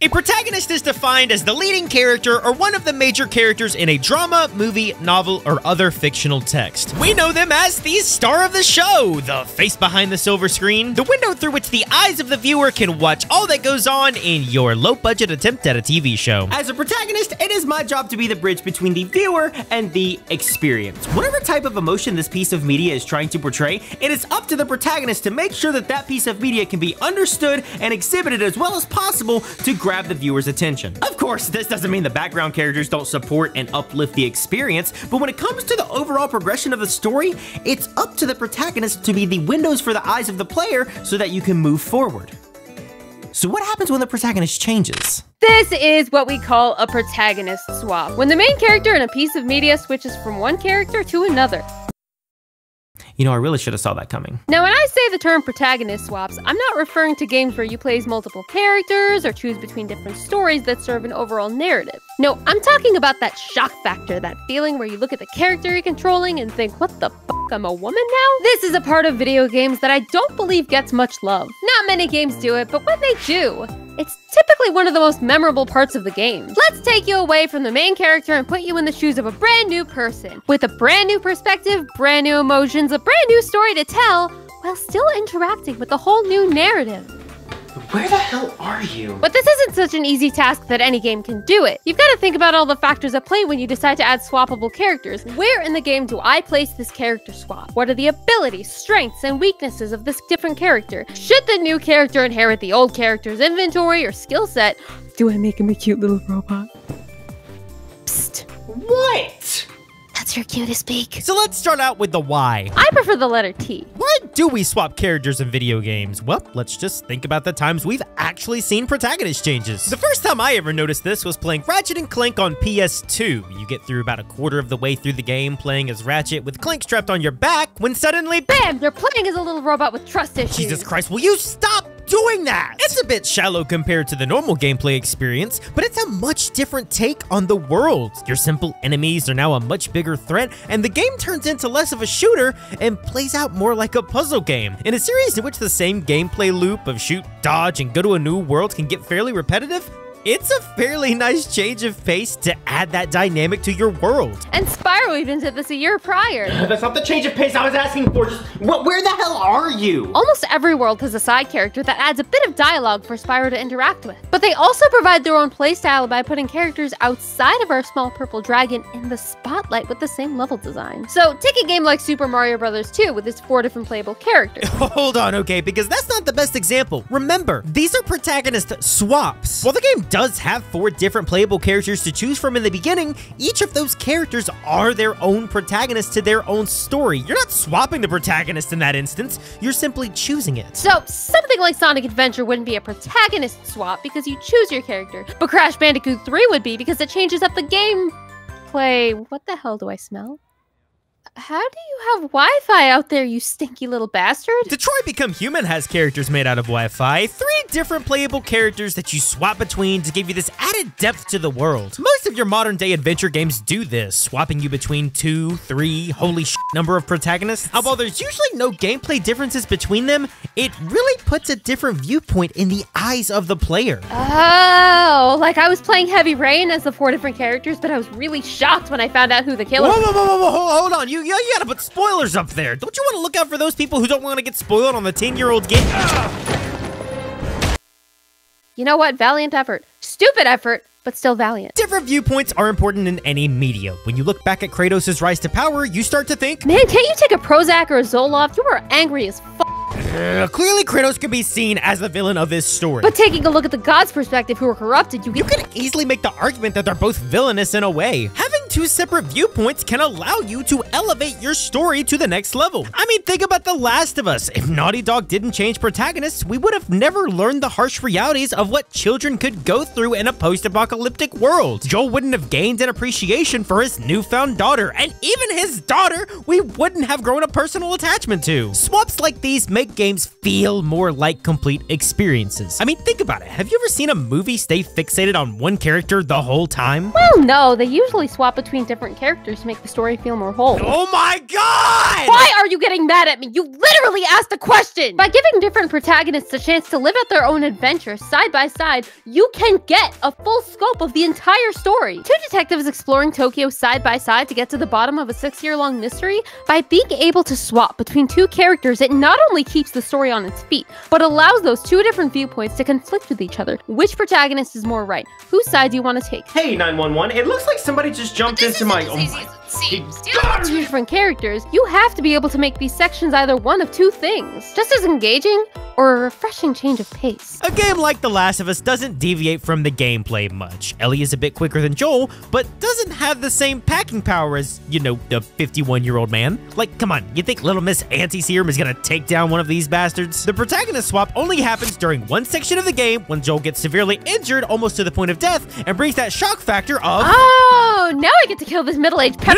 A protagonist is defined as the leading character or one of the major characters in a drama, movie, novel, or other fictional text. We know them as the star of the show, the face behind the silver screen, the window through which the eyes of the viewer can watch all that goes on in your low-budget attempt at a TV show. As a protagonist, it is my job to be the bridge between the viewer and the experience. Whatever type of emotion this piece of media is trying to portray, it is up to the protagonist to make sure that that piece of media can be understood and exhibited as well as possible to grab the viewer's attention. Of course, this doesn't mean the background characters don't support and uplift the experience, but when it comes to the overall progression of the story, it's up to the protagonist to be the windows for the eyes of the player so that you can move forward. So what happens when the protagonist changes? This is what we call a protagonist swap, when the main character in a piece of media switches from one character to another. You know, I really should have saw that coming. Now, when I say the term protagonist swaps, I'm not referring to games where you play as multiple characters or choose between different stories that serve an overall narrative. No, I'm talking about that shock factor, that feeling where you look at the character you're controlling and think, what the fuck, I'm a woman now? This is a part of video games that I don't believe gets much love. Not many games do it, but when they do, it's typically one of the most memorable parts of the game. Let's take you away from the main character and put you in the shoes of a brand new person, with a brand new perspective, brand new emotions, a brand new story to tell, while still interacting with a whole new narrative. Where the hell are you? But this isn't such an easy task that any game can do it. You've got to think about all the factors at play when you decide to add swappable characters. Where in the game do I place this character swap? What are the abilities, strengths, and weaknesses of this different character? Should the new character inherit the old character's inventory or skill set? Do I make him a cute little robot? Psst. What? That's your cue to speak. So let's start out with the why. I prefer the letter T. Why do we swap characters in video games? Well, let's just think about the times we've actually seen protagonist changes. The first time I ever noticed this was playing Ratchet & Clank on PS2. You get through about a quarter of the way through the game playing as Ratchet with Clank strapped on your back when suddenly BAM! You're playing as a little robot with trust issues. Jesus Christ, will you stop doing that? It's a bit shallow compared to the normal gameplay experience, but it's a much different take on the world. Your simple enemies are now a much bigger threat, and the game turns into less of a shooter and plays out more like a puzzle game. In a series in which the same gameplay loop of shoot, dodge, and go to a new world can get fairly repetitive, it's a fairly nice change of pace to add that dynamic to your world. And Spyro even did this a year prior. That's not the change of pace I was asking for. Just, where the hell are you? Almost every world has a side character that adds a bit of dialogue for Spyro to interact with. But they also provide their own playstyle by putting characters outside of our small purple dragon in the spotlight with the same level design. So take a game like Super Mario Bros. 2 with its 4 different playable characters. Hold on, okay, because that's not the best example. Remember, these are protagonist swaps. While the game does have 4 different playable characters to choose from in the beginning, each of those characters are their own protagonist to their own story. You're not swapping the protagonist in that instance, you're simply choosing it. So something like Sonic Adventure wouldn't be a protagonist swap because you choose your character, but Crash Bandicoot 3 would be because it changes up the gameplay. What the hell do I smell? How do you have Wi-Fi out there, you stinky little bastard? Detroit Become Human has characters made out of Wi-Fi, 3 different playable characters that you swap between to give you this added depth to the world. Most of your modern day adventure games do this, swapping you between 2, 3, holy shit number of protagonists. And while there's usually no gameplay differences between them, it really puts a different viewpoint in the eyes of the player. Oh, like I was playing Heavy Rain as the 4 different characters, but I was really shocked when I found out who the killer was. Whoa, hold on. You gotta put spoilers up there. Don't you want to look out for those people who don't want to get spoiled on the 10-year-old game? You know what? Valiant effort. Stupid effort, but still valiant. Different viewpoints are important in any media. When you look back at Kratos' rise to power, you start to think, man, can't you take a Prozac or a Zoloft? You are angry as f***. Clearly Kratos can be seen as the villain of this story. But taking a look at the gods' perspective who are corrupted, you can easily make the argument that they're both villainous in a way. Having 2 separate viewpoints can allow you to elevate your story to the next level. I mean, think about The Last of Us. If Naughty Dog didn't change protagonists, we would have never learned the harsh realities of what children could go through in a post-apocalyptic world. Joel wouldn't have gained an appreciation for his newfound daughter, and even his daughter we wouldn't have grown a personal attachment to. Swaps like these make games feel more like complete experiences. I mean, think about it. Have you ever seen a movie stay fixated on one character the whole time? Well, no, they usually swap between different characters to make the story feel more whole. Oh my god! Why are you getting mad at me? You literally asked a question! By giving different protagonists a chance to live out their own adventure side by side, you can get a full scope of the entire story. Two detectives exploring Tokyo side by side to get to the bottom of a 6-year-long mystery. By being able to swap between two characters, it not only keeps the story on its feet, but allows those two different viewpoints to conflict with each other. Which protagonist is more right? Whose side do you want to take? Hey, 911, it looks like somebody just jumped into my... Oh my... Two different characters, you have to be able to make these sections either one of two things. Just as engaging, or a refreshing change of pace. A game like The Last of Us doesn't deviate from the gameplay much. Ellie is a bit quicker than Joel, but doesn't have the same packing power as, you know, the 51-year-old man. Like, come on, you think Little Miss Anti-Serum is gonna take down one of these bastards? The protagonist swap only happens during one section of the game when Joel gets severely injured almost to the point of death and brings that shock factor of... Oh, now I get to kill this middle-aged pep-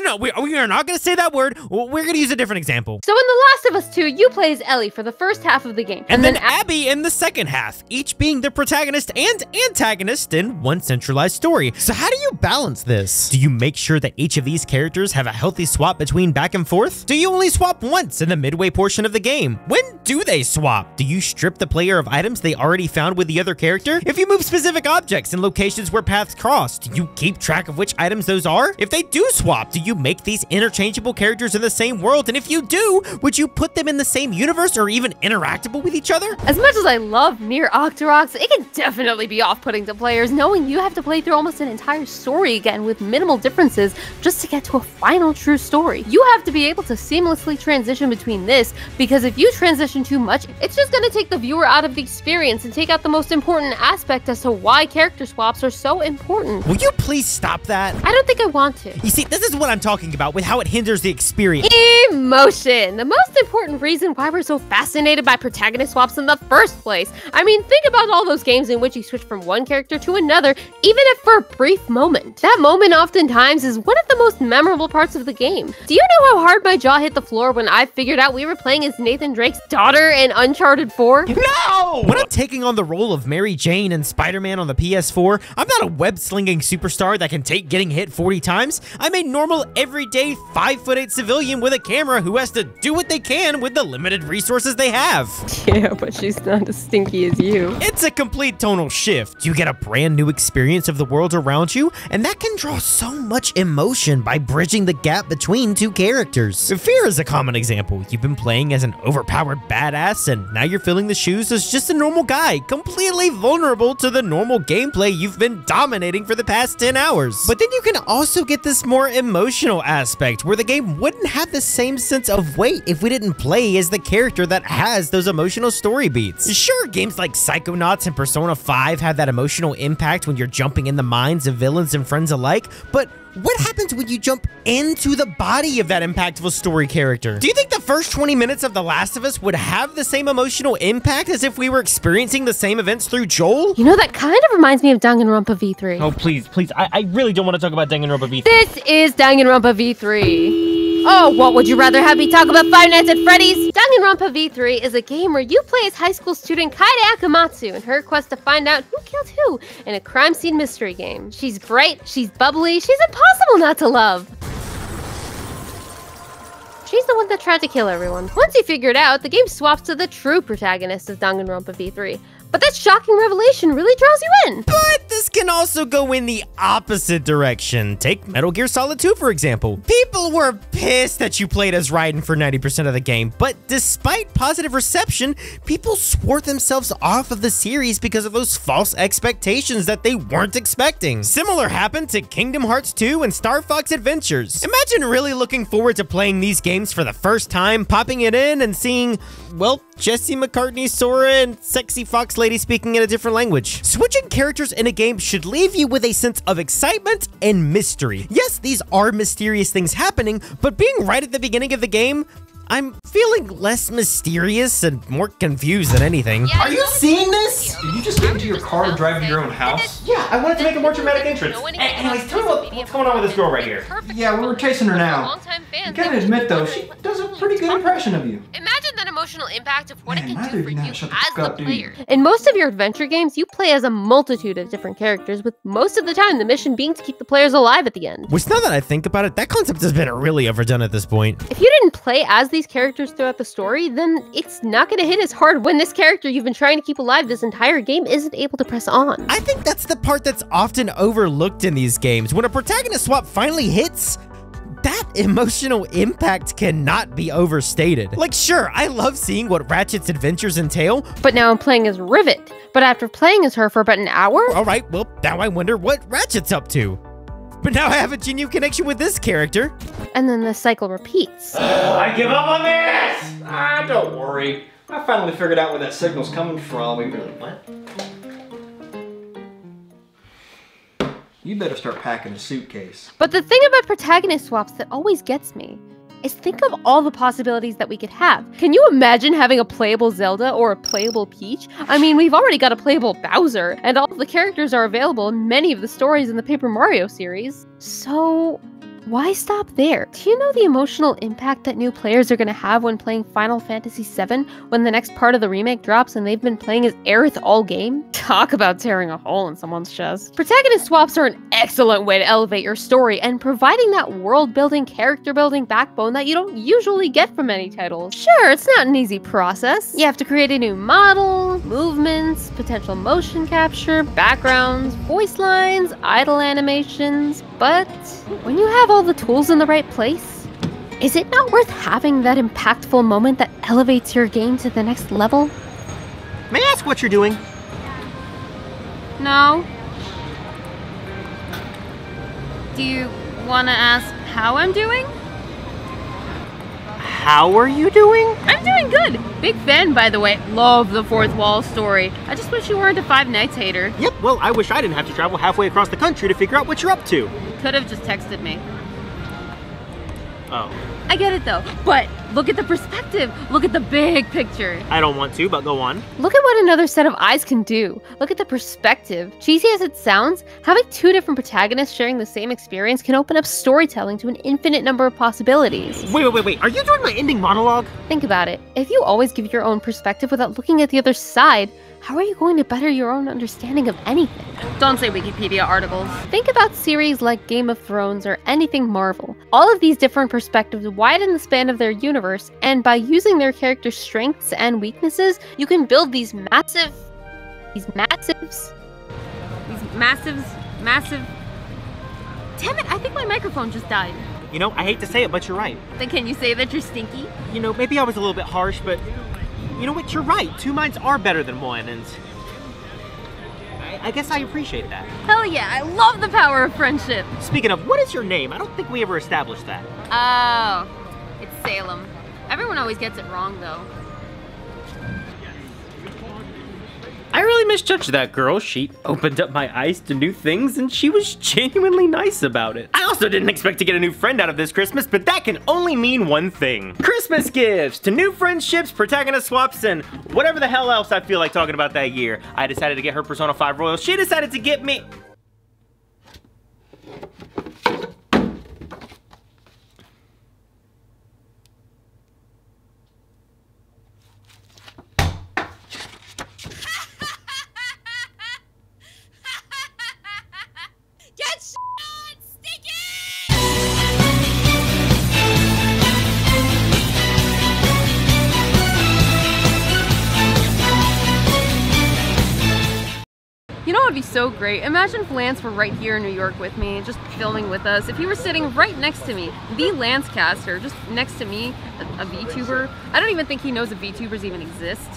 No, we are not going to say that word. We're going to use a different example. So in The Last of Us 2, you play as Ellie for the first half of the game. And then Abby in the second half, each being the protagonist and antagonist in one centralized story. So how do you balance this? Do you make sure that each of these characters have a healthy swap between back and forth? Do you only swap once in the midway portion of the game? When do they swap? Do you strip the player of items they already found with the other character? If you move specific objects in locations where paths cross, do you keep track of which items those are? If they do swap, do you make these interchangeable characters in the same world? And if you do, would you put them in the same universe or even interactable with each other? As much as I love Nier Octoroks, it can definitely be off-putting to players knowing you have to play through almost an entire story again with minimal differences just to get to a final true story. You have to be able to seamlessly transition between this, because if you transition too much, it's just going to take the viewer out of the experience and take out the most important aspect as to why character swaps are so important. Will you please stop that? I don't think I want to. You see, this is what I'm talking about with how it hinders the experience. Emotion! The most important reason why we're so fascinated by protagonist swaps in the first place. I mean, think about all those games in which you switch from one character to another, even if for a brief moment. That moment oftentimes is one of the most memorable parts of the game. Do you know how hard my jaw hit the floor when I figured out we were playing as Nathan Drake's daughter in Uncharted 4? No! When I'm taking on the role of Mary Jane in Spider-Man on the PS4, I'm not a web-slinging superstar that can take getting hit 40 times. I'm a normal, everyday 5'8" civilian with a camera who has to do what they can with the limited resources they have. Yeah, but she's not as stinky as you. It's a complete tonal shift. You get a brand new experience of the world around you, and that can draw so much emotion by bridging the gap between two characters. Fear is a common example. You've been playing as an overpowered badass, and now you're filling the shoes as just a normal guy, completely vulnerable to the normal gameplay you've been dominating for the past 10 hours. But then you can also get this more emotional aspect, where the game wouldn't have the same sense of weight if we didn't play as the character that has those emotional story beats. Sure, games like Psychonauts and Persona 5 have that emotional impact when you're jumping in the minds of villains and friends alike, but what happens when you jump into the body of that impactful story character? Do you think the first 20 minutes of The Last of Us would have the same emotional impact as if we were experiencing the same events through Joel? You know, that kind of reminds me of Danganronpa V3. Oh, please. I really don't want to talk about Danganronpa V3. This is Danganronpa V3. Oh, what would you rather have me talk about Five Nights at Freddy's? Danganronpa V3 is a game where you play as high school student Kaede Akamatsu in her quest to find out who killed who in a crime scene mystery game. She's bright, she's bubbly, she's impossible not to love. She's the one that tried to kill everyone. Once you figure it out, the game swaps to the true protagonist of Danganronpa V3. But that shocking revelation really draws you in. But this can also go in the opposite direction. Take Metal Gear Solid 2, for example. People were pissed that you played as Raiden for 90% of the game, but despite positive reception, people swore themselves off of the series because of those false expectations that they weren't expecting. Similar happened to Kingdom Hearts 2 and Star Fox Adventures. Imagine really looking forward to playing these games for the first time, popping it in and seeing, well, Jesse McCartney, Sora, and Sexy Fox Lady speaking in a different language. Switching characters in a game should leave you with a sense of excitement and mystery. Yes, these are mysterious things happening, but being right at the beginning of the game, I'm feeling less mysterious and more confused than anything. Yeah, Are you seeing this? Did you just get into your car and drive to your own house? Yeah, I wanted to make a more dramatic entrance. Anyways, tell me what's going on with this girl right here. Yeah, we were chasing her now. You gotta admit though, she does a pretty good impression of you. Imagine that emotional impact of what Man, it can neither do of for you know you how as to shut the the fuck up, do you? player. In most of your adventure games, you play as a multitude of different characters, with most of the time the mission being to keep the players alive at the end. Which, now that I think about it, that concept has been really overdone at this point. If you didn't play as these characters throughout the story, then it's not going to hit as hard when this character you've been trying to keep alive this entire game isn't able to press on. I think that's the part that's often overlooked in these games. When a protagonist swap finally hits, that emotional impact cannot be overstated. Like, sure, I love seeing what Ratchet's adventures entail. But now I'm playing as Rivet. But after playing as her for about an hour, All right, well, now I wonder what Ratchet's up to. But now I have a genuine connection with this character. and then the cycle repeats. I give up on this! Don't worry. I finally figured out where that signal's coming from. We really what? You better start packing a suitcase. But the thing about protagonist swaps that always gets me is think of all the possibilities that we could have. Can you imagine having a playable Zelda or a playable Peach? I mean, we've already got a playable Bowser, and all of the characters are available in many of the stories in the Paper Mario series. So why stop there? Do you know the emotional impact that new players are going to have when playing Final Fantasy VII when the next part of the remake drops and they've been playing as Aerith all game? Talk about tearing a hole in someone's chest. Protagonist swaps are an excellent way to elevate your story and providing that world-building, character-building backbone that you don't usually get from many titles. Sure, it's not an easy process. You have to create a new model, movements, potential motion capture, backgrounds, voice lines, idle animations, but when you have all the tools in the right place, is it not worth having that impactful moment that elevates your game to the next level? May I ask what you're doing? No. Do you want to ask how I'm doing? How are you doing? I'm doing good. Big fan, by the way. Love the fourth wall story. I just wish you weren't a Five Nights hater. Yep, well, I wish I didn't have to travel halfway across the country to figure out what you're up to. Could have just texted me. Oh. I get it though, but look at the perspective. Look at the big picture. I don't want to, but go on. Look at what another set of eyes can do. Look at the perspective. Cheesy as it sounds, having two different protagonists sharing the same experience can open up storytelling to an infinite number of possibilities. Wait. Are you doing my ending monologue? Think about it. If you always give your own perspective without looking at the other side, how are you going to better your own understanding of anything? Don't say Wikipedia articles. Think about series like Game of Thrones or anything Marvel. All of these different perspectives widen the span of their universe, and by using their characters' strengths and weaknesses, you can build these massive... Damn it, I think my microphone just died. You know, I hate to say it, but you're right. Then can you say that you're stinky? You know, maybe I was a little bit harsh, but you know what? You're right. Two minds are better than one, and I guess I appreciate that. Hell yeah, I love the power of friendship. Speaking of, what is your name? I don't think we ever established that. Oh, it's Salem. Everyone always gets it wrong though. I really misjudged that girl. She opened up my eyes to new things, and she was genuinely nice about it. I also didn't expect to get a new friend out of this Christmas, but that can only mean one thing. Christmas gifts to new friendships, protagonist swaps, and whatever the hell else I feel like talking about that year. I decided to get her Persona 5 Royal. She decided to get me... You know what would be so great? Imagine if Lance were right here in New York with me, just filming with us. If he were sitting right next to me, the Lance caster, just next to me, a VTuber. I don't even think he knows if VTubers even exist.